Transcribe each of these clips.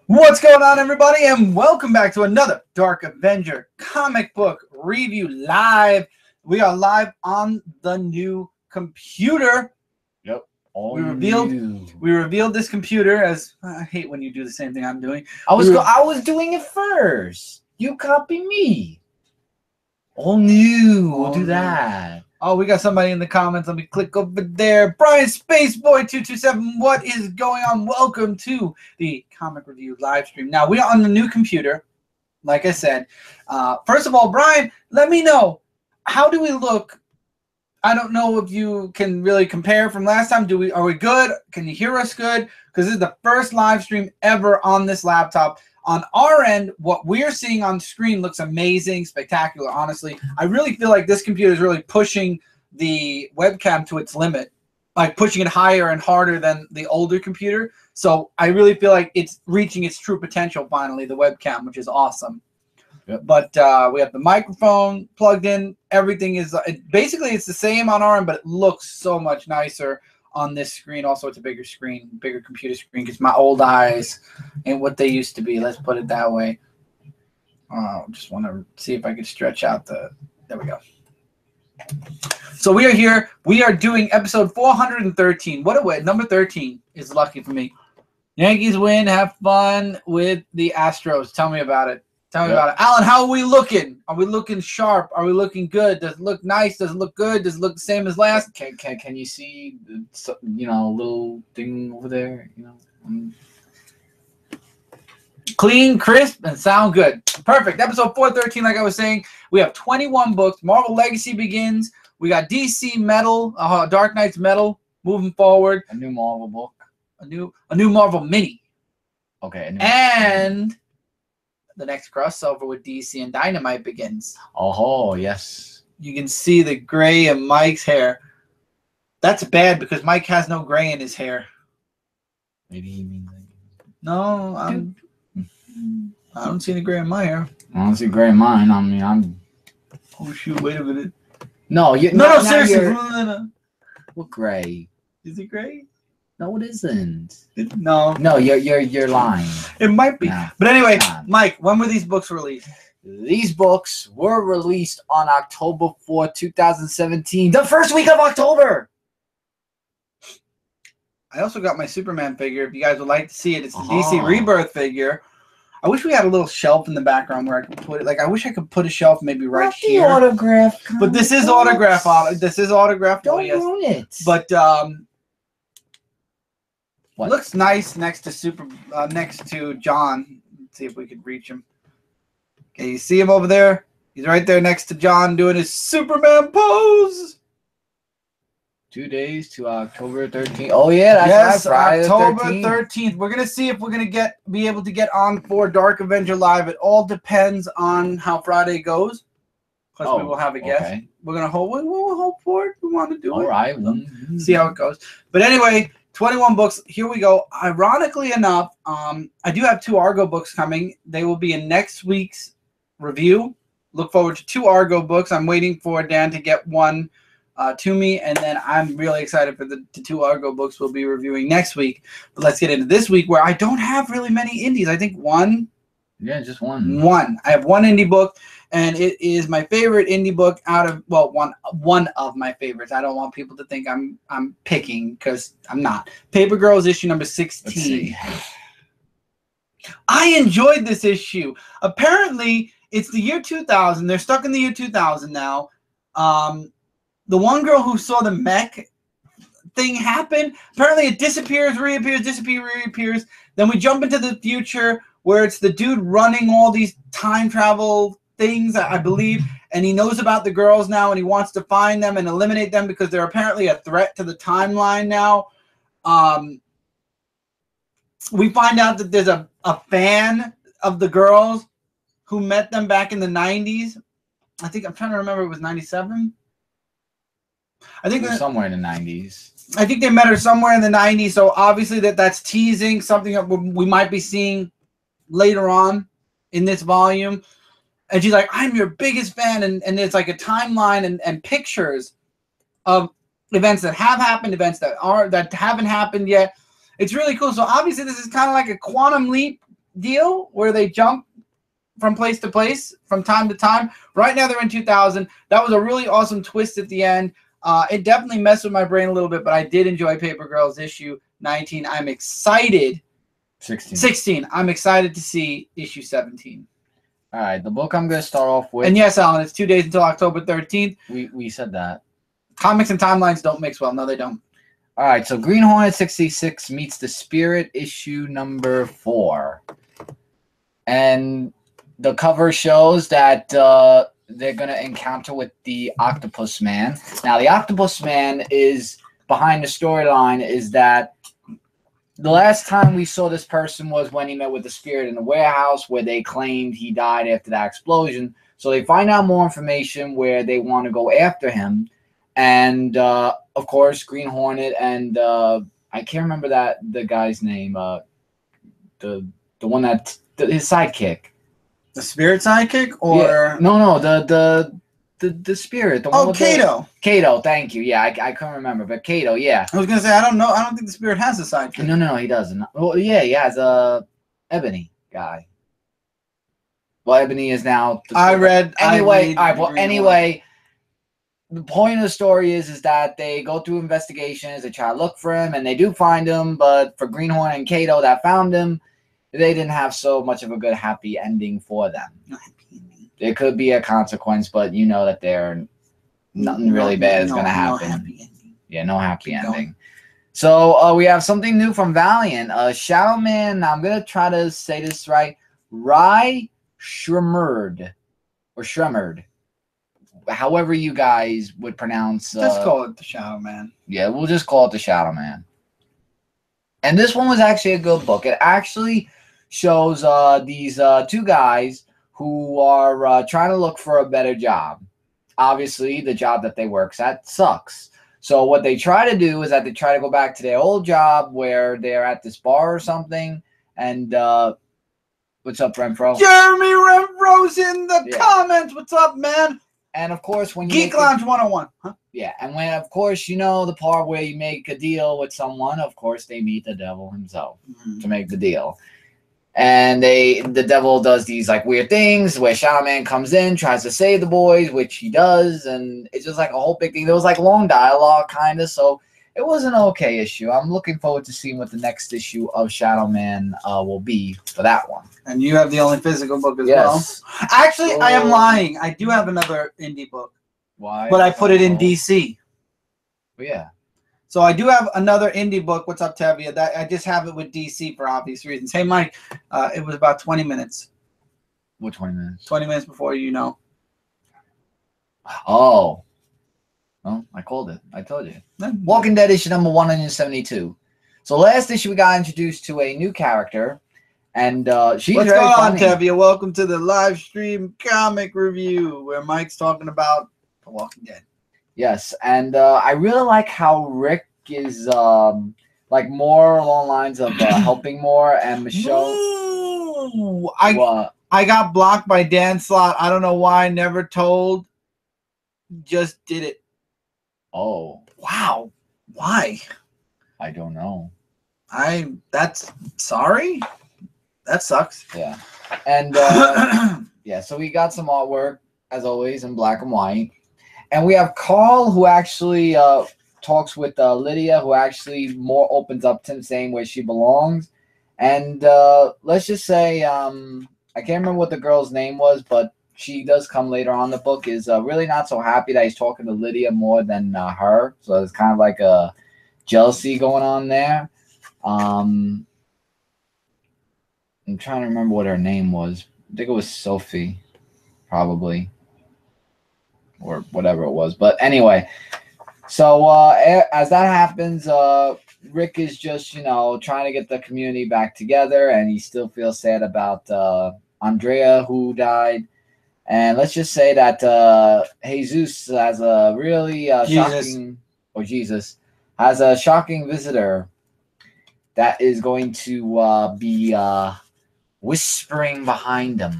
What's going on, everybody, and welcome back to another Dark Avenger comic book review live. We are live on the new computer. Yep. We revealed this computer, as I hate when you do the same thing I'm doing. I was doing it first. You copy me. All new. We'll do that. Oh, we got somebody in the comments. Let me click over there. Brian Spaceboy227, what is going on? Welcome to the comic review live stream. Now, we are on the new computer, like I said. First of all, Brian, let me know, how do we look? I don't know if you can really compare from last time. Are we good? Can you hear us good? Because this is the first live stream ever on this laptop. On our end, what we're seeing on screen looks amazing, spectacular, honestly. I really feel like this computer is really pushing the webcam to its limit, like pushing it higher and harder than the older computer. So I really feel like it's reaching its true potential finally, the webcam, which is awesome. Yep. But we have the microphone plugged in. Everything is basically it's the same on our end, but it looks so much nicer on this screen. Also, it's a bigger screen, bigger computer screen, because my old eyes ain't what they used to be. Let's put it that way. Just want to see if I could stretch out the. There we go. So we are here. We are doing episode 413. What a way! Number 13 is lucky for me. Yankees win. Have fun with the Astros. Tell me about it. Tell me about it. Alan, how are we looking? Are we looking sharp? Are we looking good? Does it look nice? Does it look good? Does it look the same as last? Can you see, little thing over there? Clean, crisp, and sound good. Perfect. Episode 413, like I was saying, we have 21 books. Marvel Legacy begins. We got DC Metal, Dark Knights Metal moving forward. A new Marvel book. A new Marvel mini. Okay. And the next crossover with DC and Dynamite begins. Oh, yes. You can see the gray in Mike's hair. That's bad because Mike has no gray in his hair. Maybe he means no, I don't see any gray in my hair. I don't see gray in mine. I mean, I'm. Oh shoot! Wait a minute. No, no, seriously. What gray? Is it gray? No, it isn't. No, you're lying. It might be. Nah, but anyway, Mike, when were these books released? These books were released on October 4th, 2017. The first week of October. I also got my Superman figure. If you guys would like to see it, it's the DC Rebirth figure. I wish we had a little shelf in the background where I could put it. Like, I wish I could put a shelf maybe right here. Autograph. But this is autograph. This is autograph. Don't ruin it. But what? Looks nice next to next to John. Let's see if we could reach him. Okay, you see him over there? He's right there next to John doing his Superman pose. 2 days to October 13th. Oh yeah, that's right. Friday October 13th. We're gonna see if we're gonna be able to get on for Dark Avenger Live. It all depends on how Friday goes. Because we will have a guest. Okay. We're gonna hope. We'll hope for it. We want to do it. All right. See how it goes. But anyway, 21 books. Here we go. Ironically enough, I do have 2 Argo books coming. They will be in next week's review. Look forward to 2 Argo books. I'm waiting for Dan to get one to me, and then I'm really excited for the 2 Argo books we'll be reviewing next week. But let's get into this week, where I don't have really many indies. I think one. Yeah, just one. I have one indie book, and it is my favorite indie book out of one of my favorites. I don't want people to think I'm picking, because I'm not. Paper Girls issue number 16. Let's see. I enjoyed this issue. Apparently, it's the year 2000. They're stuck in the year 2000 now. The one girl who saw the mech thing happen, apparently it disappears, reappears, disappears, reappears. Then we jump into the future where it's the dude running all these time travel things, I believe, and he knows about the girls now, and he wants to find them and eliminate them because they're apparently a threat to the timeline now. We find out that there's a fan of the girls who met them back in the 90s. I think I'm trying to remember, it was 97. I think somewhere in the 90s. I think they met her somewhere in the 90s. So obviously that's teasing something that we might be seeing later on in this volume. And she's like, I'm your biggest fan. And it's like a timeline and pictures of events that have happened, events that haven't happened yet. It's really cool. So obviously this is kind of like a quantum leap deal where they jump from place to place from time to time. Right now they're in 2000. That was a really awesome twist at the end. It definitely messed with my brain a little bit, but I did enjoy Paper Girls issue 19. I'm excited. 16. I'm excited to see issue 17. All right, the book I'm going to start off with. And yes, Alan, it's 2 days until October 13th. We said that. Comics and timelines don't mix well. No, they don't. All right, so Green Hornet 66 meets the Spirit issue number 4. And the cover shows that they're going to encounter with the Octopus Man. Now, the Octopus Man is behind the storyline is that the last time we saw this person was when he met with the Spirit in the warehouse where they claimed he died after that explosion. So they find out more information where they want to go after him. And, of course, Green Hornet and I can't remember the guy's name. The one that his sidekick. The Spirit sidekick, or yeah. No, the Spirit. The one with Kato. Kato, thank you. Yeah, I couldn't remember, but Kato, yeah. I was gonna say I don't know. I don't think the Spirit has a sidekick. No, he doesn't. Well, yeah, he has a Ebony guy. Well, Ebony is now. Anyway. The point of the story is that they go through investigations, they try to look for him, and they do find him. But for Green Hornet and Kato that found him, they didn't have so much of a good happy ending for them. It could be a consequence, but you know that nothing really bad is going to happen. No happy ending. Yeah, no happy ending. So we have something new from Valiant. Shadowman, I'm going to try to say this right, Rae Sremmurd, or Sremmurd. However you guys would pronounce. Just call it the Shadow Man. Yeah, we'll just call it the Shadow Man. And this one was actually a good book. It actually shows these 2 guys who are trying to look for a better job. Obviously, the job that they work at sucks. So what they try to do is that they try to go back to their old job where they're at this bar or something. And what's up, Renfro? Jeremy Renfro's in the comments. What's up, man? And of course, when Geek Lounge 101, huh? Yeah, and when of course you know the part where you make a deal with someone, of course they meet the devil himself to make the deal. And the devil does these like weird things where Shadow Man comes in, tries to save the boys, which he does, and it's just like a whole big thing. There was like long dialogue kind of, so it was an okay issue. I'm looking forward to seeing what the next issue of Shadow Man will be for that one. And you have the only physical book as well? Actually, I am lying. I do have another indie book. Why? But I put it in DC. Yeah. So I do have another indie book. What's up, Tevia? That I just have it with DC for obvious reasons. Hey, Mike, it was about 20 minutes. What 20 minutes? 20 minutes before you know. Oh. Well, I called it. I told you. Walking Dead issue number 172. So last issue we got introduced to a new character. And she's What's very going on, funny. Tevia? Welcome to the live stream comic review where Mike's talking about The Walking Dead. Yes, and I really like how Rick is like more along the lines of helping more, and Michelle. Ooh, I got blocked by Dan Slott. I don't know why. Never told. Just did it. Oh. Wow. Why? I don't know. That's sorry. That sucks. Yeah. And yeah, so we got some artwork as always in black and white. And we have Carl who actually talks with Lydia, who actually more opens up to him saying where she belongs. And let's just say I can't remember what the girl's name was, but she does come later on. The book is really not so happy that he's talking to Lydia more than her. So it's kind of like a jealousy going on there. I'm trying to remember what her name was. I think it was Sophie, probably, or whatever it was. But anyway, so as that happens, Rick is just, trying to get the community back together, and he still feels sad about Andrea, who died. And let's just say that Jesus has a really Jesus has a shocking visitor that is going to be whispering behind him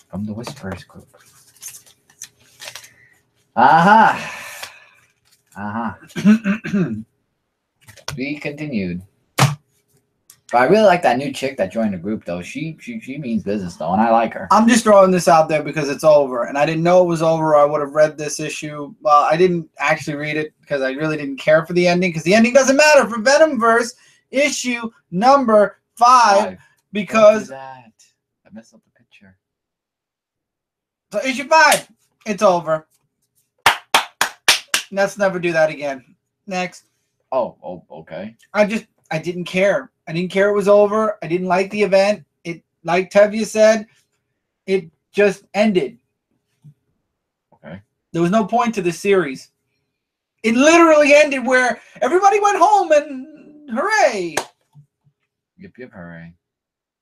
from the Whisperers group. Be continued. But I really like that new chick that joined the group, though. She means business, though, and I like her. I'm just throwing this out there because it's over, and I didn't know it was over. I would have read this issue. Well, I didn't actually read it because I really didn't care for the ending, because the ending doesn't matter for Venomverse issue number 5 because that. I messed up the picture. So issue 5, it's over. Let's never do that again. Next. Oh, okay. I didn't care. I didn't care it was over. I didn't like the event. It, like Tevye said, it just ended. Okay. There was no point to this series. It literally ended where everybody went home and hooray. Yip, hooray.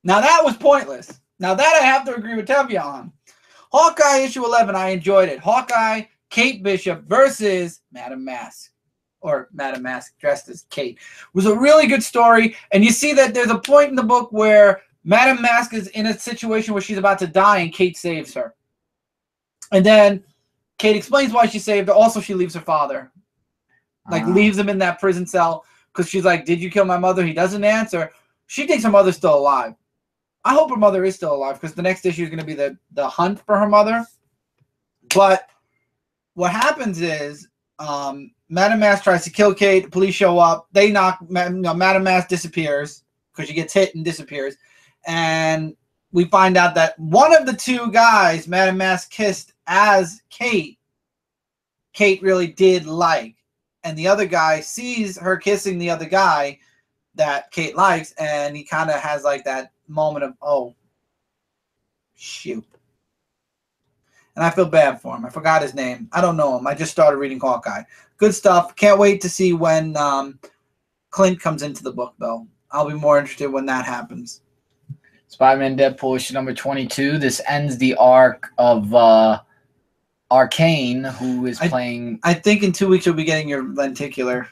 Now that was pointless. Now that I have to agree with Tevye on. Hawkeye issue 11, I enjoyed it. Hawkeye, Kate Bishop versus Madame Mask. Or Madame Mask dressed as Kate. It was a really good story. And you see that there's a point in the book where Madame Mask is in a situation where she's about to die and Kate saves her. And then Kate explains why she saved her. Also, she leaves her father. Like, leaves him in that prison cell. Because she's like, did you kill my mother? He doesn't answer. She thinks her mother's still alive. I hope her mother is still alive, because the next issue is going to be the hunt for her mother. But what happens is Madame Mask tries to kill Kate. The police show up. They knock. Madame Mask disappears because she gets hit and disappears. And we find out that one of the two guys Madame Mask kissed as Kate really did like. And the other guy sees her kissing the other guy that Kate likes, and he kind of has like that moment of, oh, shoot. And I feel bad for him. I forgot his name. I don't know him. I just started reading Hawkeye. Good stuff. Can't wait to see when Clint comes into the book, though. I'll be more interested when that happens. Spider-Man Deadpool issue number 22. This ends the arc of Arcane, who is playing... I think in 2 weeks you'll be getting your lenticular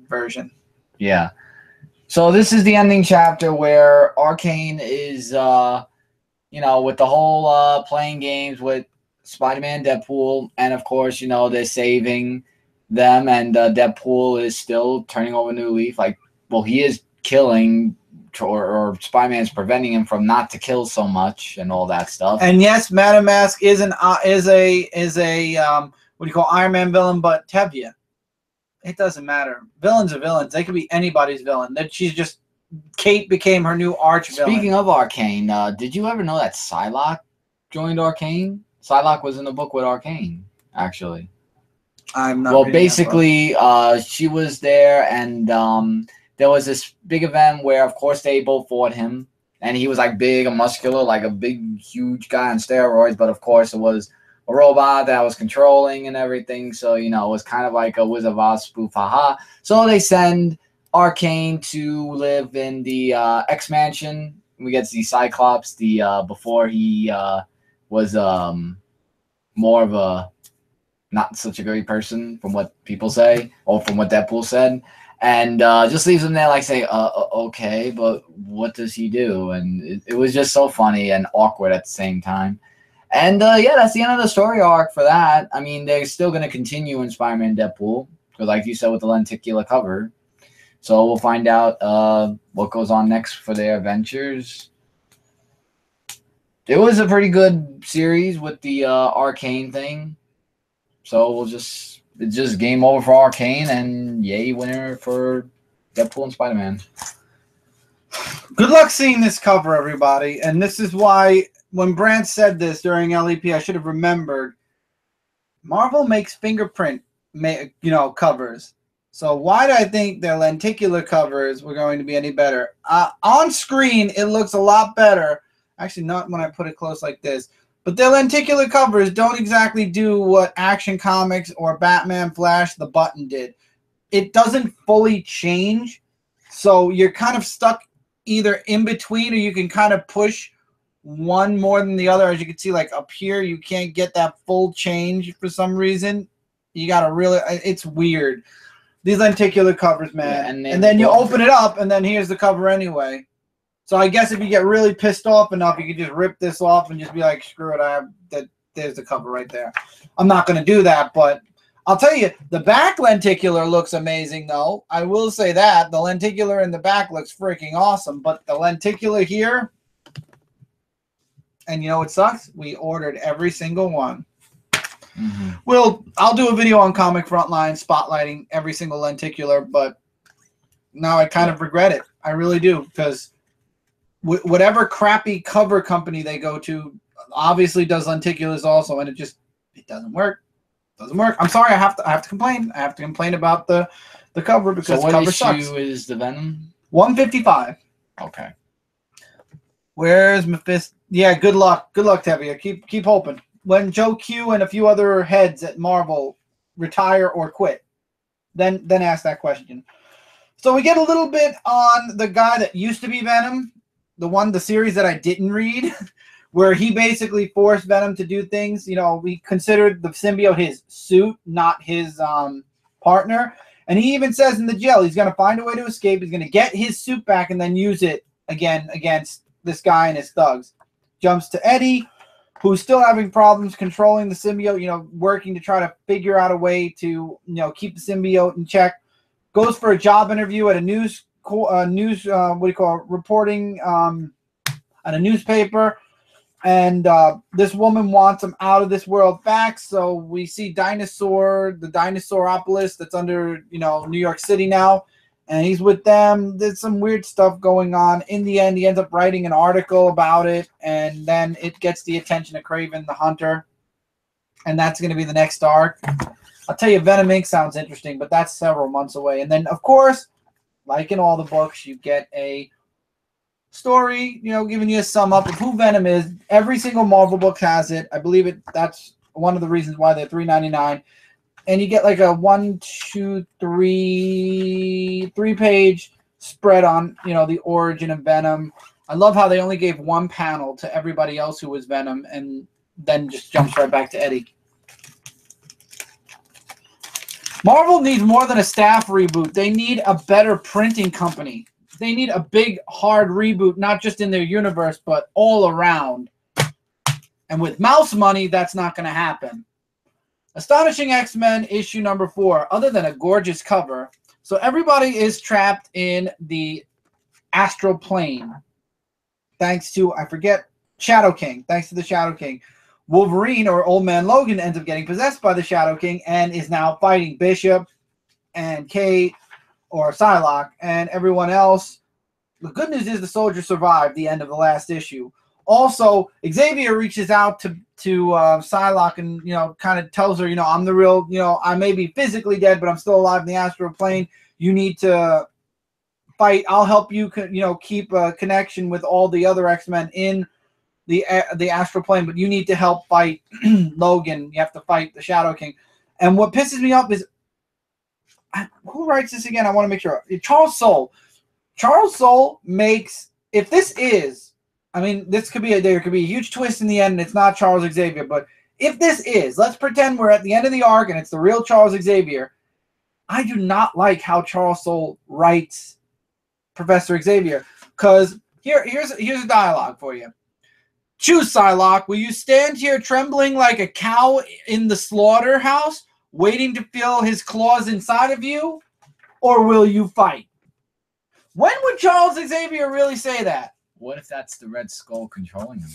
version. Yeah. So this is the ending chapter where Arcane is, with the whole playing games with Spider-Man, Deadpool, and of course, they're saving them, and Deadpool is still turning over a new leaf. Like, well, he is killing, or Spider-Man is preventing him from not to kill so much and all that stuff. And yes, Madame Mask is a what do you call Iron Man villain, but Tevye. It doesn't matter. Villains are villains. They could be anybody's villain. That she's just Kate became her new arch villain. Speaking of Arcane, did you ever know that Psylocke joined Arcane? Psylocke was in the book with Arcane, actually. I'm not. Well, basically, she was there, and there was this big event where, of course, they both fought him, and he was like big and muscular, like a big, huge guy on steroids. But of course, it was a robot that was controlling and everything. So it was kind of like a Wizard of Oz spoof, haha. So they send Arcane to live in the X Mansion. We get to see Cyclops before he was more of a not such a great person, from what people say, or from what Deadpool said, and just leaves him there like saying, okay, but what does he do? And it was just so funny and awkward at the same time. And yeah, that's the end of the story arc for that. I mean, they're still going to continue in Spider-Man Deadpool, because like you said, with the lenticular cover. So we'll find out what goes on next for their adventures. It was a pretty good series with the Arcane thing. So it's just game over for Arcane, and yay winner for Deadpool and Spider-Man. Good luck seeing this cover, everybody. And this is why when Brant said this during LEP, I should have remembered. Marvel makes fingerprint covers. So why do I think their lenticular covers were going to be any better? On screen, it looks a lot better. Actually, not when I put it close like this. But their lenticular covers don't exactly do what Action Comics or Batman Flash the Button did. It doesn't fully change. So you're kind of stuck either in between, or you can kind of push one more than the other. As you can see, like up here, you can't get that full change for some reason. You got to really, it's weird. These lenticular covers, man. Yeah, and then you open it up, and then here's the cover anyway. So I guess if you get really pissed off enough, you could just rip this off and just be like, screw it, there's the cover right there. I'm not going to do that, but I'll tell you, the back lenticular looks amazing, though. I will say that. The lenticular in the back looks freaking awesome. But the lenticular here, and you know what sucks? We ordered every single one. I'll do a video on Comic Frontline spotlighting every single lenticular, but now I kind of regret it. I really do, because whatever crappy cover company they go to obviously does lenticulars also, and it doesn't work. Doesn't work. I'm sorry. I have to complain. I have to complain about the cover because so what cover issue sucks. Is the Venom? 155. Okay. Where's Mephisto? Yeah. Good luck. Good luck, Tevia. Keep hoping. When Joe Q and a few other heads at Marvel retire or quit, then ask that question. So we get a little bit on the guy that used to be Venom, the series that I didn't read. Where he basically forced Venom to do things. You know, we considered the symbiote his suit, not his partner. And he even says in the jail he's going to find a way to escape. He's going to get his suit back and then use it again against this guy and his thugs. Jumps to Eddie, who's still having problems controlling the symbiote, you know, working to try to figure out a way to, you know, keep the symbiote in check. Goes for a job interview at a reporting at a newspaper. And this woman wants him out of this world facts. So we see the Dinosauropolis that's under, you know, New York City now. And he's with them. There's some weird stuff going on. In the end, he ends up writing an article about it. And then it gets the attention of Kraven the Hunter. And that's going to be the next arc. I'll tell you, Venom Inc. sounds interesting, but that's several months away. And then, of course, like in all the books, you get a story, you know, giving you a sum up of who Venom is. Every single Marvel book has it. I believe that's one of the reasons why they're $3.99. And you get like a 3-page spread on, you know, the origin of Venom. I love how they only gave one panel to everybody else who was Venom and then just jumps right back to Eddie. Marvel needs more than a staff reboot. They need a better printing company. They need a big, hard reboot, not just in their universe, but all around. And with mouse money, that's not going to happen. Astonishing X-Men issue number 4, other than a gorgeous cover. So everybody is trapped in the astral plane. Thanks to, I forget, Shadow King. Thanks to the Shadow King. Wolverine, or Old Man Logan, ends up getting possessed by the Shadow King and is now fighting Bishop and Kate, or Psylocke, and everyone else. The good news is the soldier survived the end of the last issue. Also, Xavier reaches out to Psylocke and, you know, kind of tells her, you know, I'm the real, you know, I may be physically dead, but I'm still alive in the astral plane. You need to fight. I'll help you, you know, keep a connection with all the other X-Men in the astral plane, but you need to help fight Logan. You have to fight the Shadow King. And what pisses me off is, who writes this again? I want to make sure. Charles Soule. Charles Soule makes, if this is, I mean, there could be a huge twist in the end and it's not Charles Xavier, but if this is, let's pretend we're at the end of the arc and it's the real Charles Xavier. I do not like how Charles Soule writes Professor Xavier, because here's a dialogue for you. Choose, Psylocke. Will you stand here trembling like a cow in the slaughterhouse, waiting to feel his claws inside of you, or will you fight? When would Charles Xavier really say that? What if that's the Red Skull controlling him?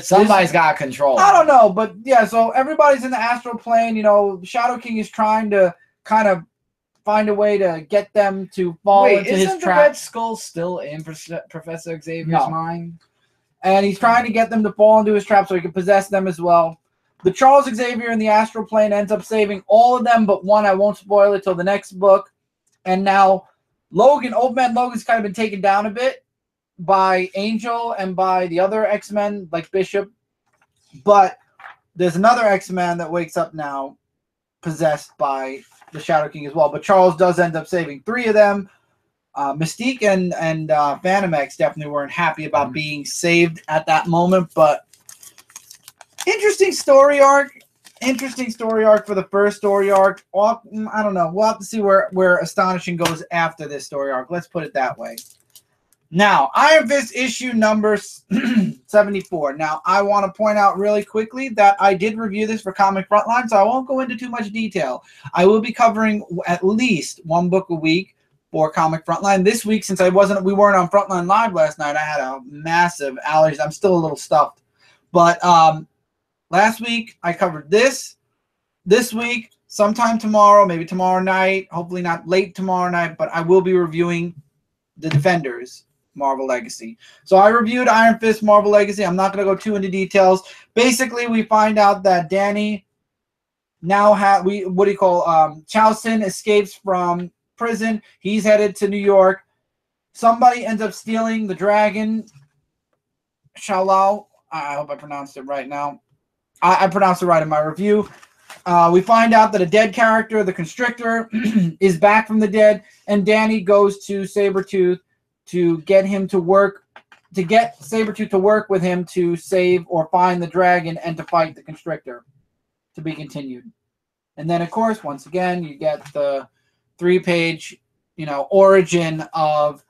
Somebody's got control. I don't know, but yeah, so everybody's in the astral plane. You know, Shadow King is trying to kind of find a way to get them to fall into his trap. Isn't the Red Skull still in Professor Xavier's mind? And he's trying to get them to fall into his trap so he can possess them as well. The Charles Xavier in the astral plane ends up saving all of them but one. I won't spoil it till the next book. And now Logan, Old Man Logan's kind of been taken down a bit by Angel and by the other X-Men like Bishop. But there's another X-Man that wakes up now possessed by the Shadow King as well. But Charles does end up saving 3 of them. Mystique and Phantom X definitely weren't happy about being saved at that moment. But interesting story arc. Interesting story arc for the first story arc. I don't know. We'll have to see where Astonishing goes after this story arc. Let's put it that way. Now, Iron Fist issue number 74. Now, I want to point out really quickly that I did review this for Comic Frontline, so I won't go into too much detail. I will be covering at least one book a week for Comic Frontline. This week, since we weren't on Frontline Live last night, I had a massive allergy. I'm still a little stuffed. But last week, I covered this. This week, sometime tomorrow, maybe tomorrow night, hopefully not late tomorrow night, but I will be reviewing the Defenders Marvel Legacy. So I reviewed Iron Fist Marvel Legacy. I'm not going to go too into details. Basically, we find out that Danny now Chao Sin escapes from prison. He's headed to New York. Somebody ends up stealing the dragon. Shalao. I hope I pronounced it right now. I pronounced it right in my review. We find out that a dead character, the Constrictor, is back from the dead, and Danny goes to Sabretooth to get him to work, to get Sabretooth to work with him to save or find the dragon and to fight the Constrictor. To be continued. And then, of course, once again, you get the 3-page, origin of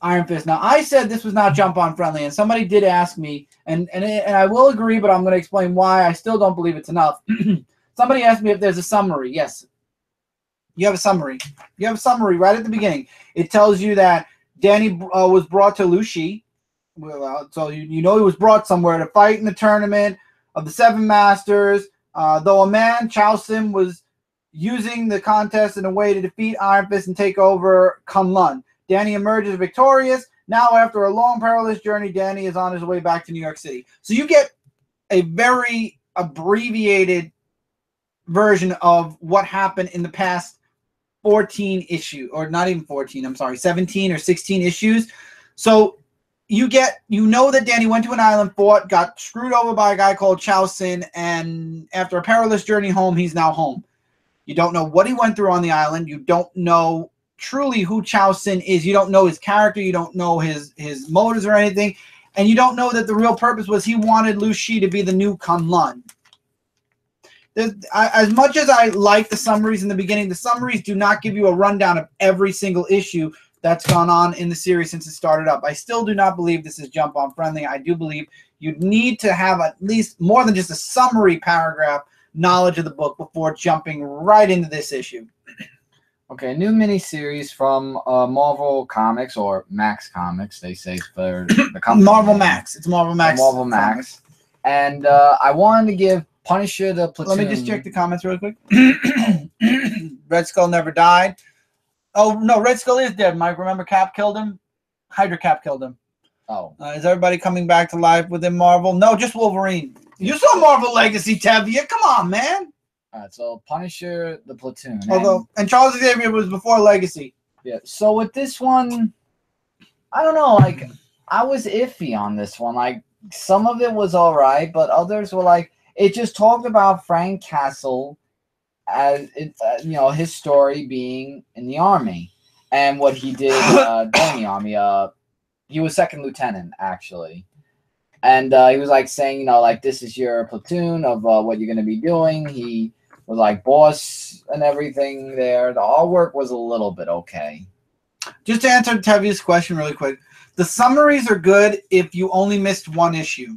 Iron Fist. Now, I said this was not Jump On friendly, and somebody did ask me, and I will agree, but I'm going to explain why I still don't believe it's enough. Somebody asked me if there's a summary. Yes. You have a summary. You have a summary right at the beginning. It tells you that Danny was brought to Lushi. Well, so you know he was brought somewhere to fight in the tournament of the Seven Masters. Though a man, Chao Sin, was using the contest in a way to defeat Iron Fist and take over Kunlun. Danny emerges victorious. Now, after a long, perilous journey, Danny is on his way back to New York City. So you get a very abbreviated version of what happened in the past 14 issue, or not even 14, I'm sorry, 17 or 16 issues. So you know that Danny went to an island fort, got screwed over by a guy called Chao Sin, and after a perilous journey home, he's now home. You don't know what he went through on the island. You don't know truly who Chao Sin is. You don't know his character. You don't know his motives or anything. And you don't know that the real purpose was he wanted Lu Shi to be the new Kunlun. As much as I like the summaries in the beginning, the summaries do not give you a rundown of every single issue that's gone on in the series since it started up. I still do not believe this is Jump On friendly. I do believe you need to have at least more than just a summary paragraph knowledge of the book before jumping right into this issue. Okay, new miniseries from Marvel Comics, or Max Comics, they say for the company. Marvel Max. It's Marvel Max. Marvel Max. And I wanted to give Punisher the Platoon. Let me just check the comments real quick. Red Skull never died. Oh, no, Red Skull is dead, Mike. Remember Cap killed him? Hydra Cap killed him. Oh. Is everybody coming back to life within Marvel? No, just Wolverine. You saw Marvel Legacy, Tevia. Come on, man. All right, so Punisher, the Platoon. And Charles Xavier was before Legacy. Yeah, so with this one, I don't know. Like, I was iffy on this one. Like, some of it was all right, but others were like, it just talked about Frank Castle as his story being in the army and what he did during the army. He was second lieutenant, actually, and he was like saying, like, this is your platoon of what you're going to be doing. He was like boss and everything there. The artwork was a little bit okay. Just to answer Tevia's question really quick, the summaries are good if you only missed one issue.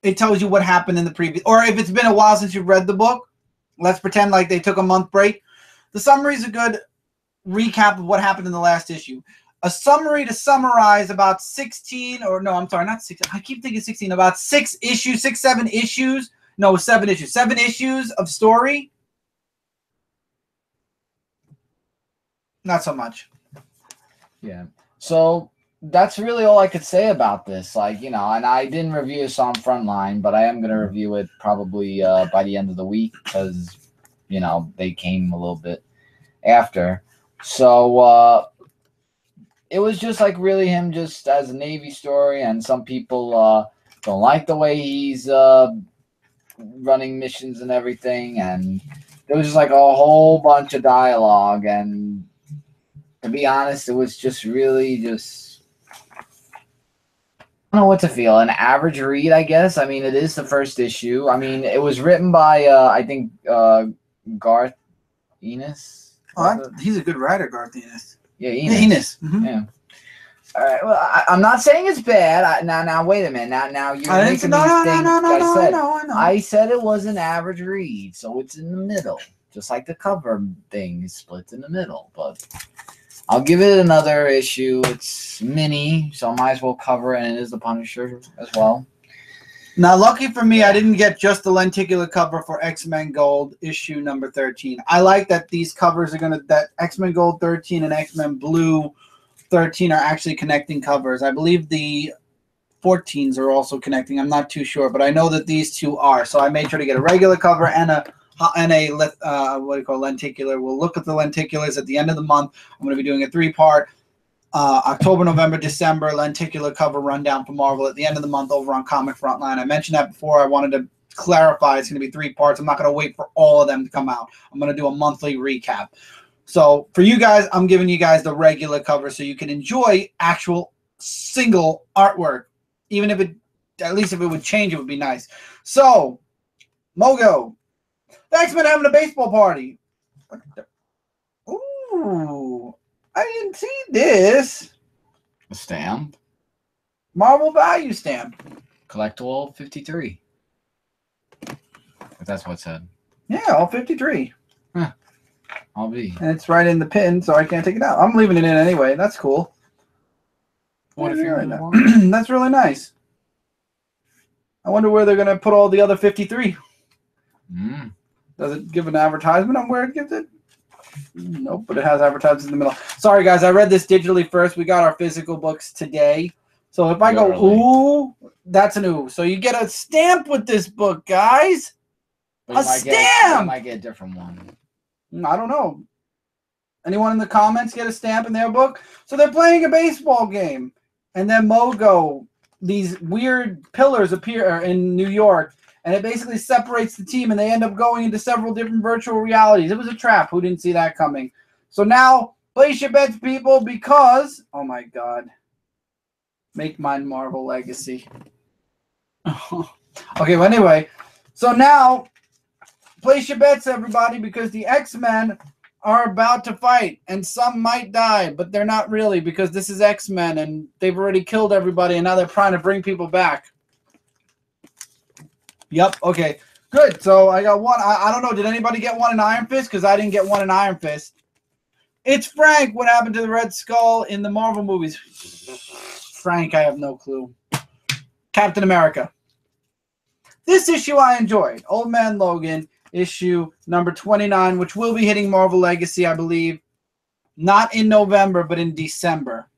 It tells you what happened in the previous, or if it's been a while since you've read the book, let's pretend like they took a month break. The summary is a good recap of what happened in the last issue. A summary to summarize about 16, or no, I'm sorry, not 16. I keep thinking 16. About 7 issues. No, 7 issues. 7 issues of story. Not so much. Yeah. So that's really all I could say about this. Like, and I didn't review this on Frontline, but I am going to review it probably by the end of the week because, they came a little bit after. So it was just like really him just as a Navy story, and some people don't like the way he's running missions and everything, and there was just like a whole bunch of dialogue, and to be honest, it was just really just, I don't know what to feel. An average read, I guess. I mean, it is the first issue. I mean, it was written by, I think, Garth Ennis. Oh, he's a good writer, Garth Ennis. Yeah, Ennis. Ennis. Mm-hmm. Yeah. All right. Well, I'm not saying it's bad. Now, wait a minute. Now you're making me think. I said it was an average read, so it's in the middle, just like the cover thing is split in the middle. But I'll give it another issue. It's mini, so I might as well cover it, and it is the Punisher as well. Now, lucky for me, I didn't get just the lenticular cover for X-Men Gold issue number 13. I like that these covers are that X-Men Gold 13 and X-Men Blue 13 are actually connecting covers. I believe the 14s are also connecting. I'm not too sure, but I know that these two are. So I made sure to get a regular cover and a what do you call lenticular. We'll look at the lenticulars at the end of the month. I'm going to be doing a 3-part. October, November, December lenticular cover rundown for Marvel at the end of the month over on Comic Frontline. I mentioned that before. I wanted to clarify it's going to be 3 parts. I'm not going to wait for all of them to come out. I'm going to do a monthly recap. So for you guys, I'm giving you guys the regular cover so you can enjoy actual single artwork. Even if at least if it would change, it would be nice. So, Mogo, the X-Men having a baseball party. Ooh. I didn't see this. A stamp. Marvel value stamp. Collectible 53. If that's what it said. Yeah, all 53. Huh. I'll be. And it's right in the pin, so I can't take it out. I'm leaving it in anyway. That's cool. What if you're That's really nice. I wonder where they're going to put all the other 53. Does it give an advertisement on where it gives it? Nope, but it has advertisements in the middle. Sorry, guys. I read this digitally first. We got our physical books today. So if I go, ooh, that's an ooh. So you get a stamp with this book, guys. A stamp! You might get a different one. I don't know. Anyone in the comments get a stamp in their book? So they're playing a baseball game. And then Mogo, these weird pillars appear in New York. And it basically separates the team, and they end up going into several different virtual realities. It was a trap. Who didn't see that coming? So now, place your bets, people, because... Oh, my God. Make mine Marvel Legacy. Okay, well, anyway. So now, place your bets, everybody, because the X-Men are about to fight. And some might die, but they're not really, because this is X-Men, and they've already killed everybody, and now they're trying to bring people back. Yep, okay. Good. So I got one. I don't know. Did anybody get one in Iron Fist? Because I didn't get one in Iron Fist. It's Frank. What happened to the Red Skull in the Marvel movies? Frank, I have no clue. Captain America. This issue I enjoyed. Old Man Logan, issue number 29, which will be hitting Marvel Legacy, I believe. Not in November, but in December.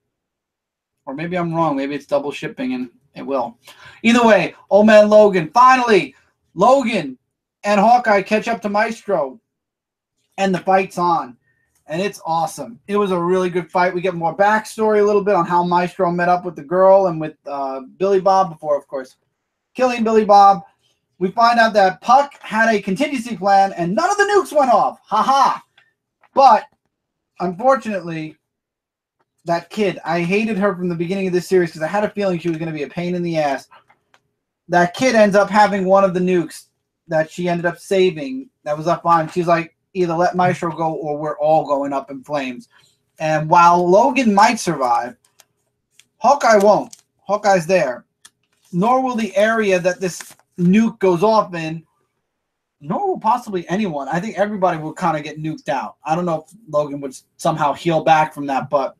Or maybe I'm wrong. Maybe it's double shipping and it will. Either way, Old Man Logan. Finally, Logan and Hawkeye catch up to Maestro. And the fight's on. And it's awesome. It was a really good fight. We get more backstory a little bit on how Maestro met up with the girl and with Billy Bob before, of course, killing Billy Bob. We find out that Puck had a contingency plan and none of the nukes went off. Ha-ha. But, unfortunately... that kid, I hated her from the beginning of this series because I had a feeling she was going to be a pain in the ass. That kid ends up having one of the nukes that she ended up saving that was up on. She's like, either let Maestro go or we're all going up in flames. And while Logan might survive, Hawkeye won't. Hawkeye's there. Nor will the area that this nuke goes off in, nor will possibly anyone. I think everybody will kind of get nuked out. I don't know if Logan would somehow heal back from that, but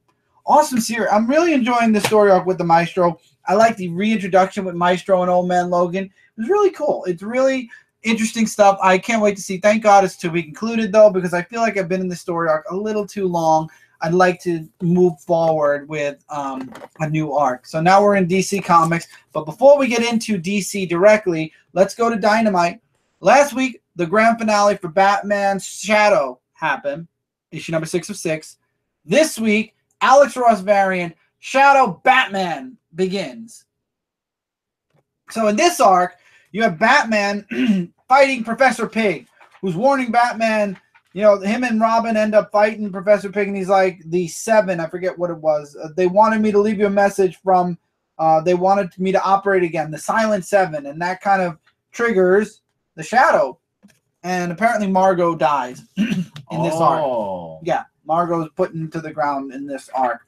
awesome series. I'm really enjoying the story arc with the Maestro. I like the reintroduction with Maestro and Old Man Logan. It was really cool. It's really interesting stuff. I can't wait to see. Thank God it's to be concluded, though, because I feel like I've been in the story arc a little too long. I'd like to move forward with a new arc. So now we're in DC Comics. But before we get into DC directly, let's go to Dynamite. Last week, the grand finale for Batman's Shadow happened. Issue number 6 of 6. This week, Alex Ross variant, Shadow Batman begins. So in this arc, you have Batman fighting Professor Pig, who's warning Batman, you know, him and Robin end up fighting Professor Pig, and he's like, the 7, I forget what it was. They wanted me to leave you a message from, they wanted me to operate again, the Silent 7, and that kind of triggers the Shadow. And apparently Margot dies in this arc. Yeah. Margot is put into the ground in this arc.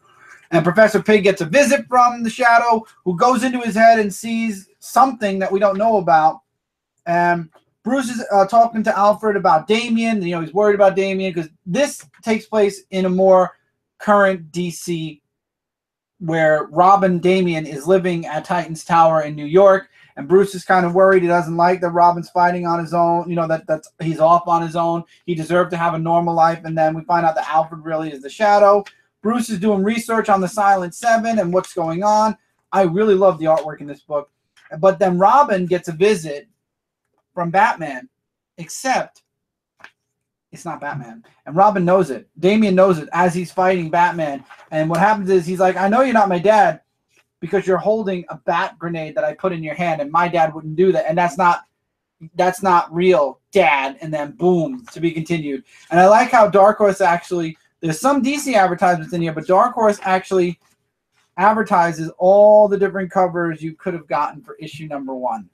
And Professor Pig gets a visit from the Shadow, who goes into his head and sees something that we don't know about. And Bruce is talking to Alfred about Damian. You know, he's worried about Damian because this takes place in a more current DC where Robin Damian is living at Titan's Tower in New York. And Bruce is kind of worried. He doesn't like that Robin's fighting on his own. You know, that's he's off on his own. He deserved to have a normal life. And then we find out that Alfred really is the Shadow. Bruce is doing research on the Silent Seven and what's going on. I really love the artwork in this book. But then Robin gets a visit from Batman, except it's not Batman. And Robin knows it. Damian knows it as he's fighting Batman. And what happens is he's like, I know you're not my dad because you're holding a bat grenade that I put in your hand, and my dad wouldn't do that. And that's not real, Dad. And then boom, to be continued. And I like how Dark Horse actually, there's some DC advertisements in here, but Dark Horse actually advertises all the different covers you could have gotten for issue number 1.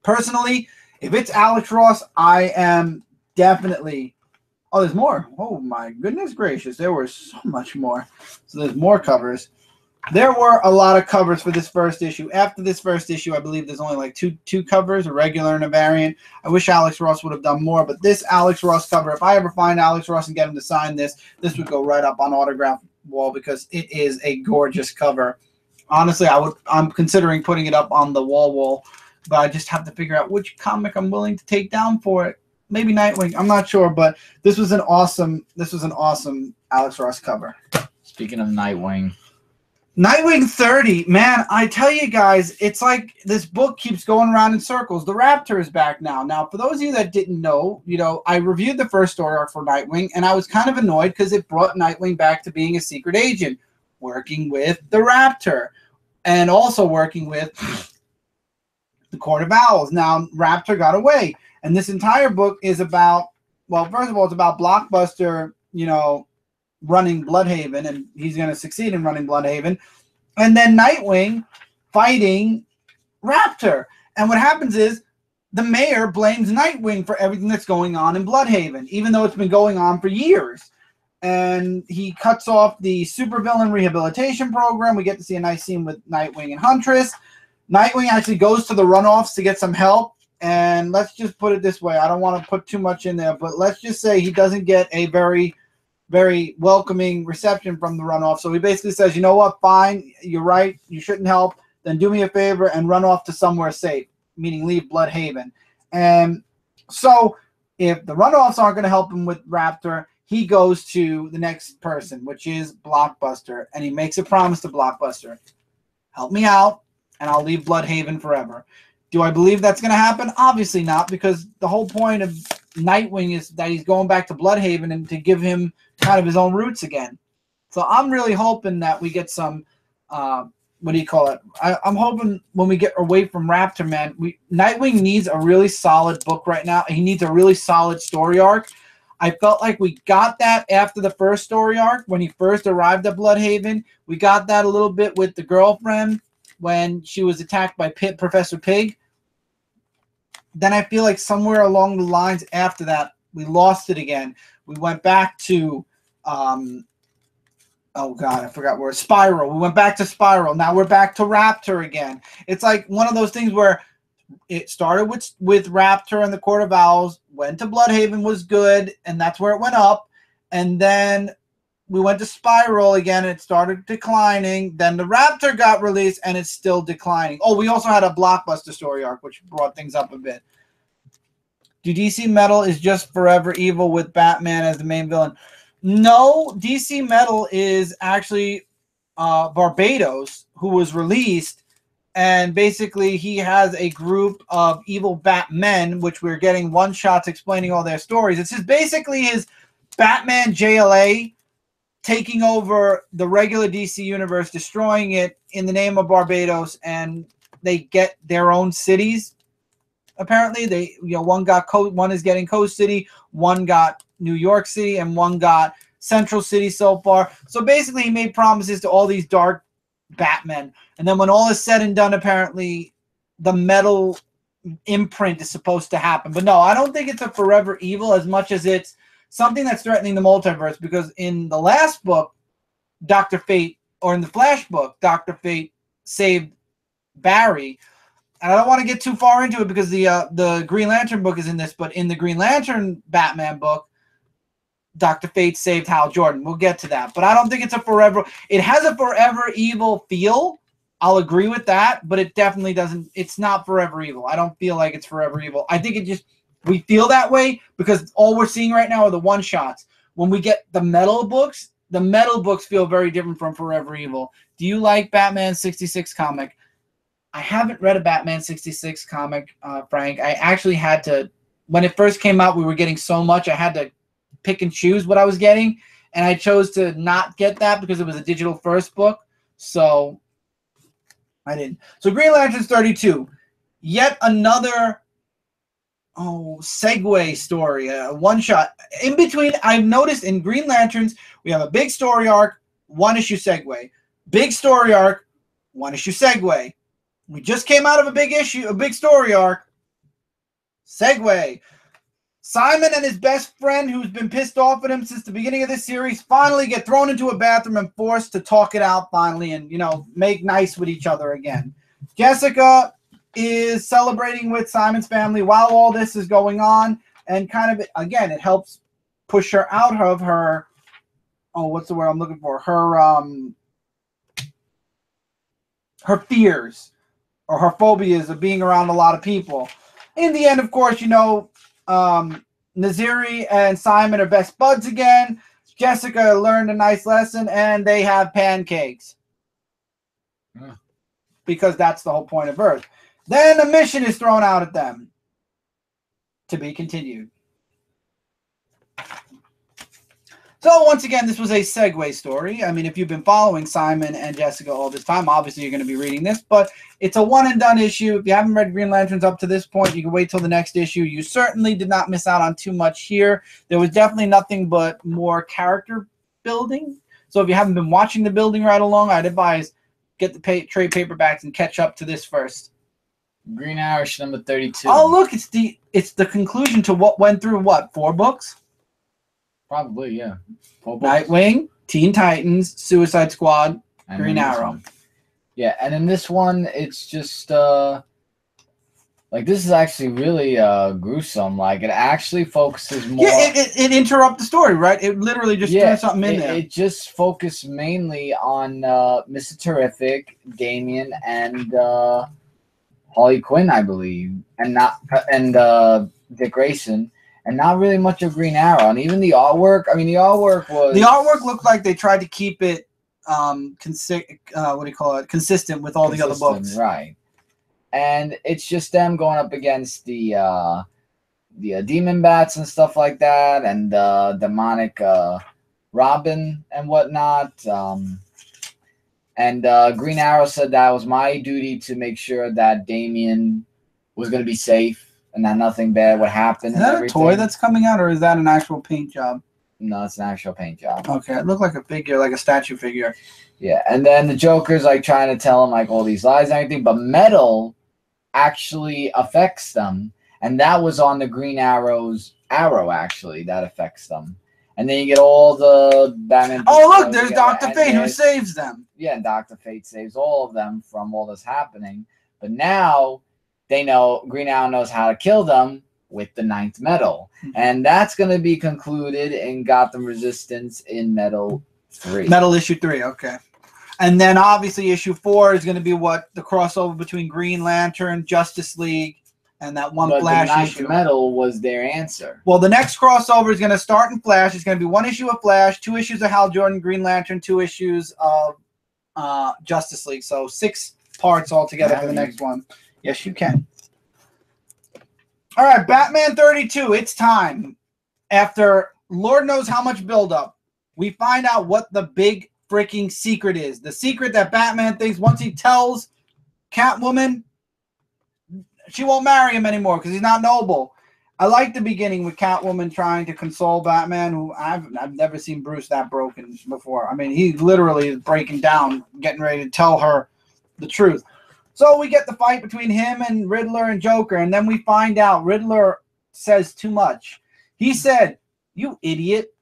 Personally, if it's Alex Ross, I am definitely... Oh, there's more. Oh, my goodness gracious. There was so much more. So there's more covers. There were a lot of covers for this first issue. After this first issue, I believe there's only like two covers, a regular and a variant. I wish Alex Ross would have done more, but this Alex Ross cover, if I ever find Alex Ross and get him to sign this would go right up on autograph wall because it is a gorgeous cover. Honestly, I'm considering putting it up on the wall, but I just have to figure out which comic I'm willing to take down for it. Maybe Nightwing. I'm not sure, but this was an awesome Alex Ross cover. Speaking of Nightwing 30, man, I tell you guys, it's like this book keeps going around in circles. The Raptor is back now. Now, for those of you that didn't know, you know, I reviewed the first story arc for Nightwing, and I was kind of annoyed because it brought Nightwing back to being a secret agent, working with the Raptor, and also working with the Court of Owls. Now, Raptor got away, and this entire book is about, well, first of all, it's about Blockbuster, you know, running Bloodhaven, and he's going to succeed in running Bloodhaven, and then Nightwing fighting Raptor. And what happens is the mayor blames Nightwing for everything that's going on in Bloodhaven, even though it's been going on for years. And he cuts off the supervillain rehabilitation program. We get to see a nice scene with Nightwing and Huntress. Nightwing actually goes to the runoffs to get some help. And let's just put it this way. I don't want to put too much in there, but let's just say he doesn't get a very welcoming reception from the runoff. So he basically says, you know what, fine, you're right, you shouldn't help, then do me a favor and run off to somewhere safe, meaning leave Bloodhaven. And so if the runoffs aren't going to help him with Raptor, he goes to the next person, which is Blockbuster, and he makes a promise to Blockbuster. Help me out, and I'll leave Bloodhaven forever. Do I believe that's going to happen? Obviously not, because the whole point of Nightwing is that he's going back to Bloodhaven and to give him kind of his own roots again. So I'm really hoping that we get some, what do you call it? I'm hoping when we get away from Raptor, man, Nightwing needs a really solid book right now. He needs a really solid story arc. I felt like we got that after the first story arc when he first arrived at Bloodhaven. We got that a little bit with the girlfriend when she was attacked by Professor Pig. Then I feel like somewhere along the lines after that, we lost it again. We went back to, oh God, I forgot where, Spiral. We went back to Spiral. Now we're back to Raptor again. It's like one of those things where it started with Raptor and the Court of Owls, went to Bloodhaven, was good, and that's where it went up. And then we went to Spiral again, and it started declining. Then the Raptor got released, and it's still declining. Oh, we also had a Blockbuster story arc, which brought things up a bit. Do DC Metal is just forever evil with Batman as the main villain? No, DC Metal is actually Barbados, who was released, and basically he has a group of evil Batmen, which we're getting one-shots explaining all their stories. It's just basically his Batman JLA taking over the regular DC universe, destroying it in the name of Barbados, and they get their own cities. Apparently, they, you know, one is getting Coast City, one got New York City, and one got Central City so far. So basically, he made promises to all these dark Batmen, and then when all is said and done, apparently, the metal imprint is supposed to happen. But no, I don't think it's a forever evil as much as it's something that's threatening the multiverse, because in the last book, Dr. Fate, or in the Flash book, Dr. Fate saved Barry. And I don't want to get too far into it because the Green Lantern book is in this, but in the Green Lantern Batman book, Dr. Fate saved Hal Jordan. We'll get to that. But I don't think it's a forever... It has a forever evil feel. I'll agree with that, but it definitely doesn't... It's not forever evil. I don't feel like it's forever evil. I think it just... We feel that way because all we're seeing right now are the one-shots. When we get the Metal books feel very different from Forever Evil. Do you like Batman 66 comic? I haven't read a Batman 66 comic, Frank. I actually had to... When it first came out, we were getting so much, I had to pick and choose what I was getting, and I chose to not get that because it was a digital first book, so I didn't. So Green Lanterns 32, yet another segue story, one shot. In between, I've noticed in Green Lanterns, we have a big story arc, one issue segue. Big story arc, one issue segue. We just came out of a big story arc, segue. Simon and his best friend, who's been pissed off at him since the beginning of this series, finally get thrown into a bathroom and forced to talk it out finally and, make nice with each other again. Jessica is celebrating with Simon's family while all this is going on, and kind of, again, it helps push her out of her, what's the word I'm looking for? Her fears or her phobias of being around a lot of people. In the end, of course, Naziri and Simon are best buds again. Jessica learned a nice lesson, and they have pancakes. Yeah. Because that's the whole point of Earth. Then a mission is thrown out at them. To be continued. So, once again, this was a segue story. I mean, if you've been following Simon and Jessica all this time, obviously you're going to be reading this, but it's a one-and-done issue. If you haven't read Green Lanterns up to this point, you can wait till the next issue. You certainly did not miss out on too much here. There was definitely nothing but more character building. So if you haven't been watching the building right along, I'd advise get the trade paperbacks and catch up to this first. Green Arrow number 32. Oh, look, it's the conclusion to what went through, 4 books? Probably, yeah. Nightwing, Teen Titans, Suicide Squad, and Green Arrow. Yeah, and in this one, it's just, this is actually really gruesome. Like, it actually focuses more... Yeah, it interrupts the story, right? It literally just threw something in there. It just focused mainly on Mr. Terrific, Damian, and Harley Quinn, I believe, and Dick Grayson. And not really much of Green Arrow. And even the artwork, the artwork was... The artwork looked like they tried to keep it, consistent with all the other books. Right. And it's just them going up against the demon bats and stuff like that, and demonic Robin and whatnot. And Green Arrow said that was my duty to make sure that Damian was going to be safe. And that nothing bad would happen. Is that a toy that's coming out, or is that an actual paint job? No, it's an actual paint job. Okay, it looked like a figure, like a statue figure. Yeah, and then the Joker's trying to tell him all these lies and everything, but metal actually affects them, and that was on the Green Arrow's arrow actually that affects them. And then you get all the Batman. Oh, look, there's Dr. Fate who saves them. Yeah, and Dr. Fate saves all of them from all this happening, but now they know Green Arrow knows how to kill them with the 9th metal. And that's going to be concluded in Gotham Resistance in Metal 3. Metal issue 3, okay. And then obviously issue 4 is going to be the crossover between Green Lantern, Justice League, and that one Flash issue. The 9th metal was their answer. Well, the next crossover is going to start in Flash. It's going to be 1 issue of Flash, 2 issues of Hal Jordan, Green Lantern, 2 issues of Justice League. So 6 parts altogether for the next one. Yes, you can. All right, Batman 32, it's time. After Lord knows how much buildup, we find out what the big freaking secret is. The secret that Batman thinks once he tells Catwoman, she won't marry him anymore because he's not noble. I like the beginning with Catwoman trying to console Batman, who I've never seen Bruce that broken before. I mean, he literally is breaking down, getting ready to tell her the truth. So we get the fight between him and Riddler and Joker, and then we find out Riddler says too much. He said, "You idiot.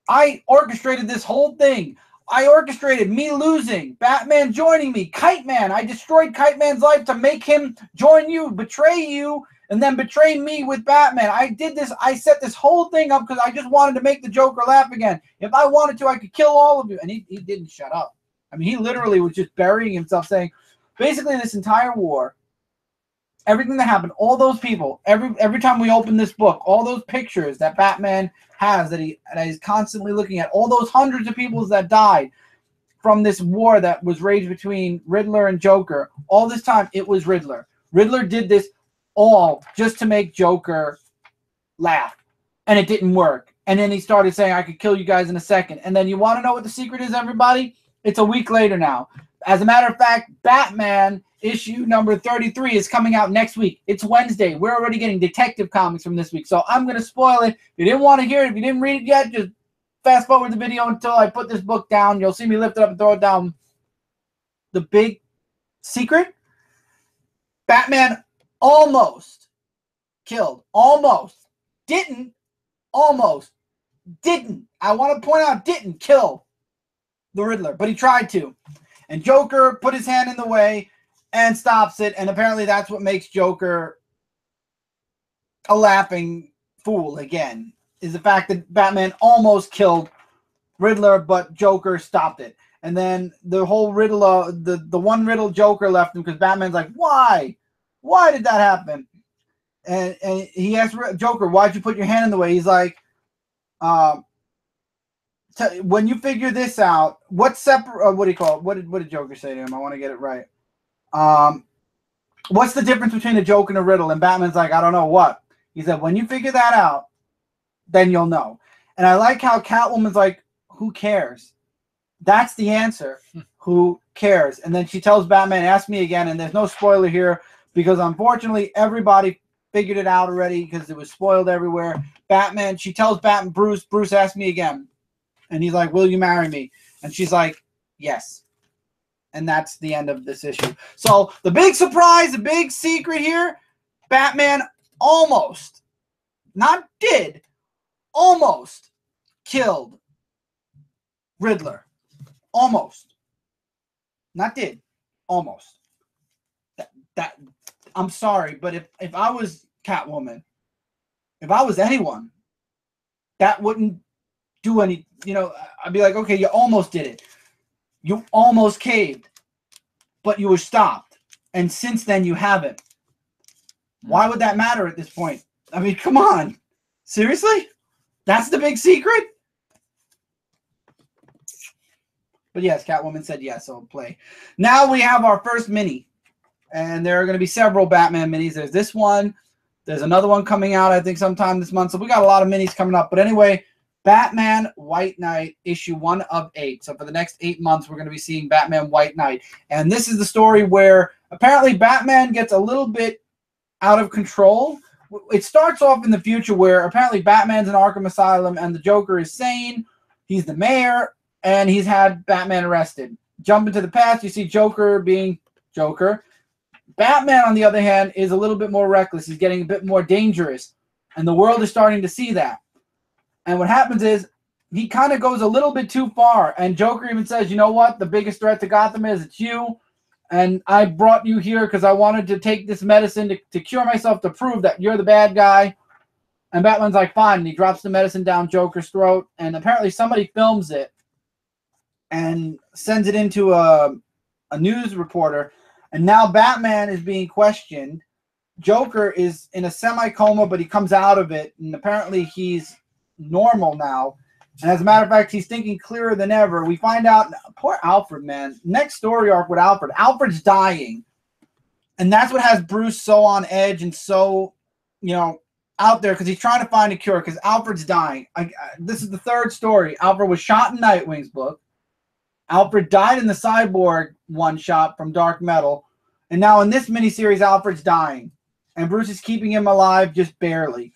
I orchestrated this whole thing. I orchestrated me losing, Batman joining me, Kite Man. I destroyed Kite Man's life to make him join you, betray you, and then betray me with Batman. I did this. I set this whole thing up because I just wanted to make the Joker laugh again. If I wanted to, I could kill all of you. And he didn't shut up. I mean, he literally was just burying himself, saying, basically, this entire war, everything that happened, all those people, every time we open this book, all those pictures that Batman has that he's constantly looking at, all those hundreds of people that died from this war that was raged between Riddler and Joker, all this time, it was Riddler. Riddler did this all just to make Joker laugh, and it didn't work. And then he started saying, I could kill you guys in a second. And then you want to know what the secret is, everybody? It's a week later now. As a matter of fact, Batman issue number 33 is coming out next week. It's Wednesday. We're already getting Detective Comics from this week, so I'm going to spoil it. If you didn't want to hear it, if you didn't read it yet, just fast forward the video until I put this book down. You'll see me lift it up and throw it down. The big secret, Batman almost killed. Almost. Didn't. Almost. Didn't. I want to point out, didn't kill the Riddler, but he tried to. And Joker put his hand in the way and stops it. And apparently that's what makes Joker a laughing fool again, is the fact that Batman almost killed Riddler, but Joker stopped it. And then the whole Riddler, the one Riddle Joker left him because Batman's like, why? Why did that happen? And he asked Joker, why'd you put your hand in the way? He's like, when you figure this out, what's separate? What do you call it? What did Joker say to him? I want to get it right. What's the difference between a joke and a riddle? And Batman's like, I don't know what. He said, when you figure that out, then you'll know. And I like how Catwoman's like, who cares? That's the answer. Who cares? And then she tells Batman, ask me again. And there's no spoiler here because unfortunately everybody figured it out already because it was spoiled everywhere. Batman, she tells Batman, Bruce, ask me again. And he's like, will you marry me? And she's like, yes. And that's the end of this issue. So the big surprise, the big secret here, Batman almost, not did, almost killed Riddler. Almost. Not did. Almost. That I'm sorry, but if I was Catwoman, if I was anyone, that wouldn't do any, I'd be like, okay, you almost did it. You almost caved, but you were stopped. And since then, you haven't. Why would that matter at this point? I mean, come on. Seriously? That's the big secret? But yes, Catwoman said yes, so play. Now we have our first mini. And there are going to be several Batman minis. There's this one. There's another one coming out, I think, sometime this month. So we got a lot of minis coming up. But anyway, Batman White Knight, issue 1 of 8. So for the next 8 months, we're going to be seeing Batman White Knight. And this is the story where apparently Batman gets a little bit out of control. It starts off in the future where apparently Batman's in Arkham Asylum and the Joker is sane. He's the mayor and he's had Batman arrested. Jump into the past, you see Joker being Joker. Batman, on the other hand, is a little bit more reckless. He's getting a bit more dangerous. And the world is starting to see that. And what happens is he kind of goes a little bit too far. And Joker even says, you know what? The biggest threat to Gotham is it's you. And I brought you here because I wanted to take this medicine to cure myself to prove that you're the bad guy. And Batman's like, fine. And he drops the medicine down Joker's throat. And apparently somebody films it and sends it into a news reporter. And now Batman is being questioned. Joker is in a semi-coma, but he comes out of it. And apparently he's normal now. And as a matter of fact, he's thinking clearer than ever. We find out, poor Alfred, man. Next story arc with Alfred. Alfred's dying. And that's what has Bruce so on edge and so, out there because he's trying to find a cure because Alfred's dying. This is the third story. Alfred was shot in Nightwing's book. Alfred died in the Cyborg one-shot from Dark Metal. And now in this miniseries, Alfred's dying. And Bruce is keeping him alive just barely.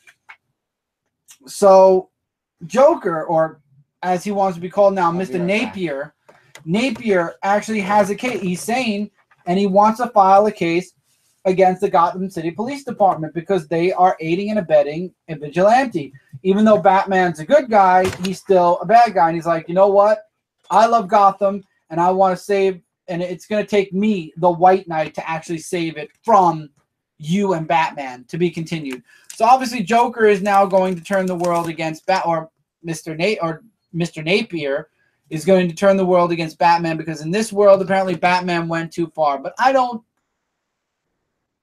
So Joker, or as he wants to be called now, Mr. Napier, Napier actually has a case. He's sane, and he wants to file a case against the Gotham City Police Department because they are aiding and abetting a vigilante. Even though Batman's a good guy, he's still a bad guy. And he's like, you know what? I love Gotham, and I want to save, and it's going to take me, the White Knight, to actually save it from you and Batman, to be continued. So obviously Joker is now going to turn the world against Mr. Napier is going to turn the world against Batman, because in this world, apparently Batman went too far. But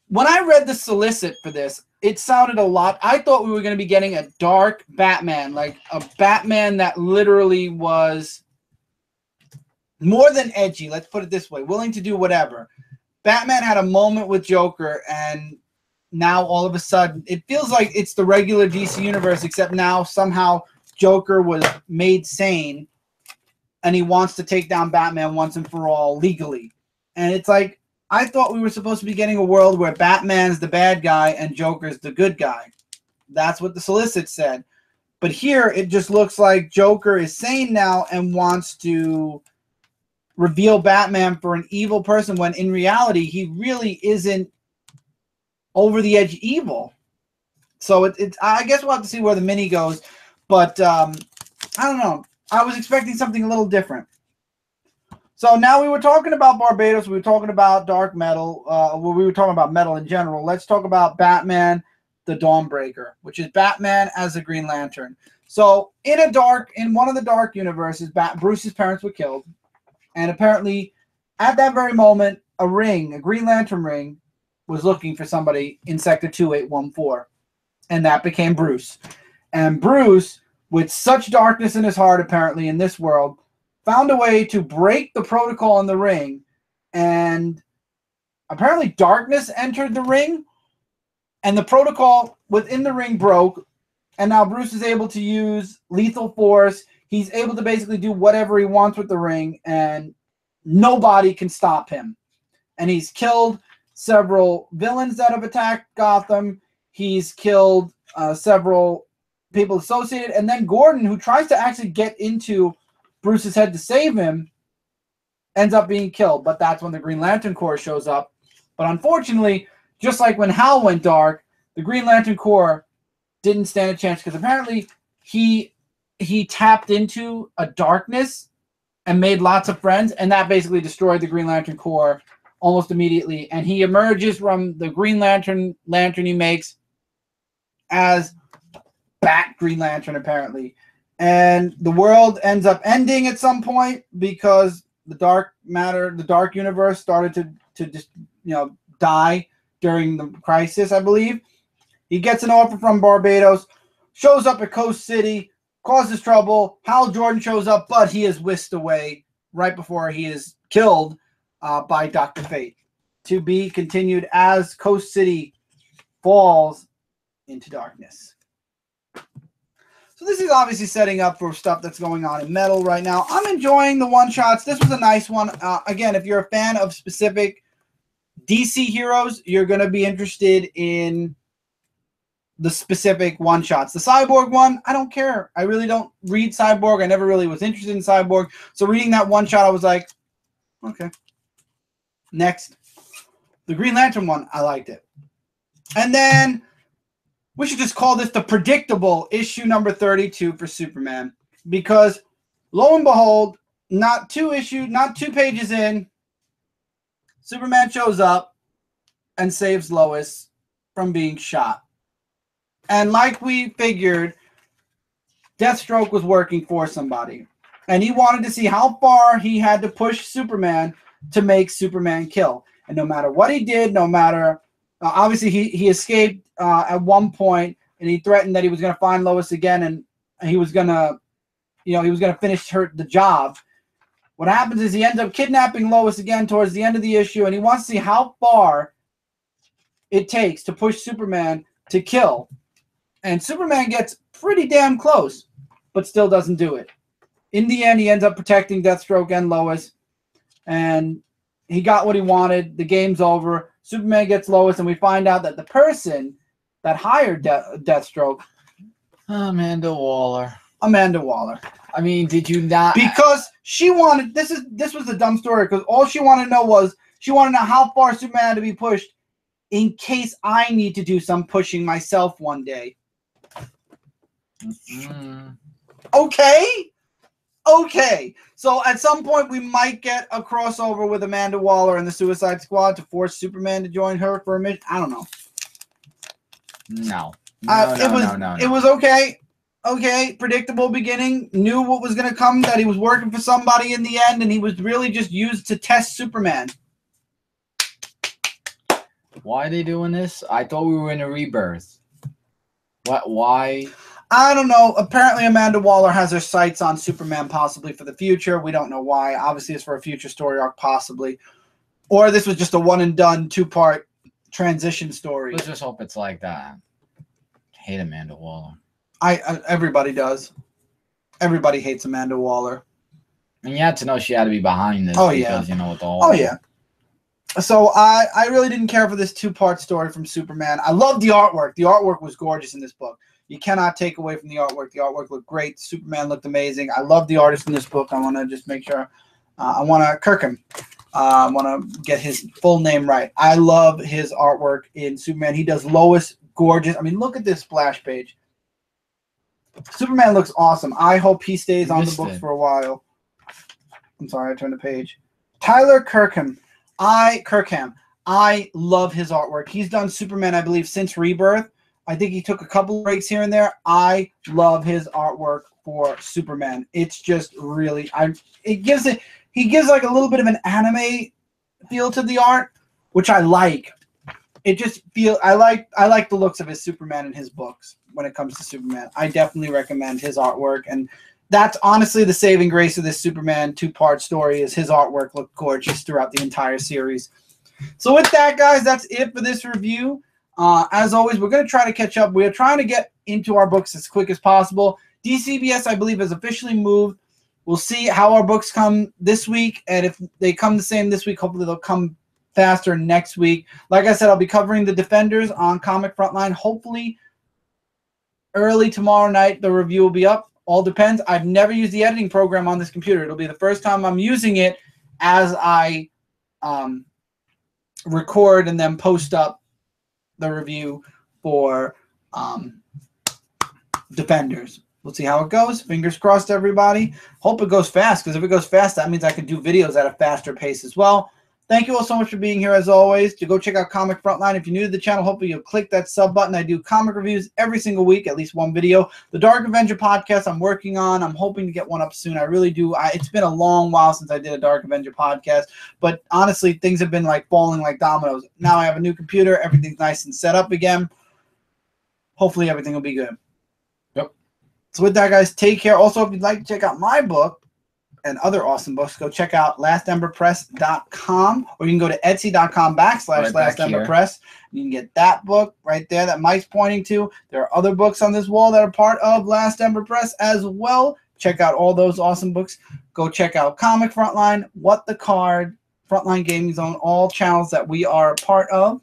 when I read the solicit for this, it sounded a lot. I thought we were going to be getting a dark Batman, like a Batman that literally was more than edgy. Let's put it this way, willing to do whatever. Batman had a moment with Joker, and now all of a sudden it feels like it's the regular DC universe, except now somehow Joker was made sane and he wants to take down Batman once and for all legally. And it's like, I thought we were supposed to be getting a world where Batman's the bad guy and Joker's the good guy. That's what the solicit said. But here it just looks like Joker is sane now and wants to reveal Batman for an evil person, when in reality he really isn't over the edge evil. So I guess we'll have to see where the mini goes. But I don't know. I was expecting something a little different. So now we were talking about Barbados. We were talking about Dark Metal. We were talking about metal in general. Let's talk about Batman, the Dawnbreaker, which is Batman as a Green Lantern. So in one of the Dark universes, Bruce's parents were killed. And apparently at that very moment, a Green Lantern ring, was looking for somebody in Sector 2814. And that became Bruce. And Bruce, with such darkness in his heart, apparently, in this world, found a way to break the protocol in the ring. And apparently darkness entered the ring. And the protocol within the ring broke. And now Bruce is able to use lethal force. He's able to basically do whatever he wants with the ring. And nobody can stop him. And he's killed several villains that have attacked Gotham. He's killed several people associated. And then Gordon, who tries to actually get into Bruce's head to save him, ends up being killed. But that's when the Green Lantern Corps shows up. But unfortunately, just like when Hal went dark, the Green Lantern Corps didn't stand a chance, because apparently he tapped into a darkness and made lots of friends, and that basically destroyed the Green Lantern Corps almost immediately. And he emerges from the Green Lantern he makes as Bat Green Lantern, apparently. And the world ends up ending at some point, because the dark universe started to just, die during the crisis, I believe. He gets an offer from Barbados, shows up at Coast City, causes trouble. Hal Jordan shows up, but he is whisked away right before he is killed by Dr. Fate, to be continued as Coast City falls into darkness. So this is obviously setting up for stuff that's going on in metal right now. I'm enjoying the one-shots. This was a nice one. Again, if you're a fan of specific DC heroes, you're going to be interested in the specific one-shots. The Cyborg one, I don't care. I really don't read Cyborg. I never really was interested in Cyborg. So reading that one-shot, I was like, okay. Next. The Green Lantern one, I liked it. And then we should just call this the predictable issue number 32 for Superman, because lo and behold, not two pages in, Superman shows up and saves Lois from being shot. And like we figured, Deathstroke was working for somebody, and he wanted to see how far he had to push Superman to make Superman kill. And no matter what he did, no matter obviously he escaped at one point, and he threatened that he was going to find Lois again, and he was going to, finish the job. What happens is he ends up kidnapping Lois again towards the end of the issue, and he wants to see how far it takes to push Superman to kill. And Superman gets pretty damn close, but still doesn't do it. In the end, he ends up protecting Deathstroke and Lois, and he got what he wanted. The game's over. Superman gets Lois, and we find out that the person that hired Deathstroke, Amanda Waller. I mean, did you not? Because she wanted, this was a dumb story, because all she wanted to know was, she wanted to know how far Superman had to be pushed in case I need to do some pushing myself one day. Mm. Okay. okay. So at some point we might get a crossover with Amanda Waller and the Suicide Squad to force Superman to join her for a mission. I don't know. No. It was okay. Okay, predictable beginning. Knew what was going to come, that he was working for somebody in the end, and he was really just used to test Superman. Why are they doing this? I thought we were in a rebirth. What? Why? I don't know. Apparently, Amanda Waller has her sights on Superman possibly for the future. We don't know why. Obviously, it's for a future story arc, possibly. Or this was just a one-and-done, two-part transition story. Let's just hope it's like that. I hate Amanda Waller. Everybody does. Everybody hates Amanda Waller. And you had to know she had to be behind this. Oh, because, yeah. You know, with the whole... Oh, yeah. So I really didn't care for this two-part story from Superman. I love the artwork. The artwork was gorgeous in this book. You cannot take away from the artwork. The artwork looked great. Superman looked amazing. I love the artist in this book. I want to just make sure. I want to Kirkham. I want to get his full name right. I love his artwork in Superman. He does Lois gorgeous. I mean, look at this splash page. Superman looks awesome. I hope he stays on the books for a while. I'm sorry, I turned the page. Tyler Kirkham. I love his artwork. He's done Superman, I believe, since Rebirth. I think he took a couple breaks here and there. I love his artwork for Superman. It's just really, he gives like a little bit of an anime feel to the art, which I like. I like the looks of his Superman in his books when it comes to Superman. I definitely recommend his artwork, and that's honestly the saving grace of this Superman two-part story is his artwork looked gorgeous throughout the entire series. So with that, guys, that's it for this review. As always, we're going to try to catch up. We're trying to get into our books as quick as possible. DCBS, I believe, has officially moved. We'll see how our books come this week, and if they come the same this week, hopefully they'll come faster next week. Like I said, I'll be covering the Defenders on Comic Frontline. Hopefully, early tomorrow night, the review will be up. All depends. I've never used the editing program on this computer. It'll be the first time I'm using it as I record and then post up the review for Defenders. We'll see how it goes. Fingers crossed, everybody. Hope it goes fast, because if it goes fast, that means I can do videos at a faster pace as well. Thank you all so much for being here, as always. To go check out Comic Frontline. If you're new to the channel, hopefully you'll click that sub button. I do comic reviews every single week, at least one video. The Dark Avenger podcast I'm working on. I'm hoping to get one up soon. I really do. It's been a long while since I did a Dark Avenger podcast, but honestly, things have been like falling like dominoes. Now I have a new computer. Everything's nice and set up again. Hopefully everything will be good. Yep. So with that, guys, take care. Also, if you'd like to check out my book and other awesome books, go check out lastemberpress.com, or you can go to etsy.com/lastemberpress. You can get that book right there that Mike's pointing to. There are other books on this wall that are part of Last Ember Press as well. Check out all those awesome books. Go check out Comic Frontline, What the Card, Frontline Gaming Zone, all channels that we are a part of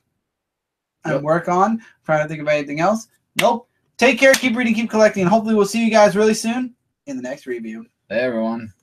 and work on. Trying to think of anything else. Nope. Take care, keep reading, keep collecting, and hopefully we'll see you guys really soon in the next review. Hey, everyone.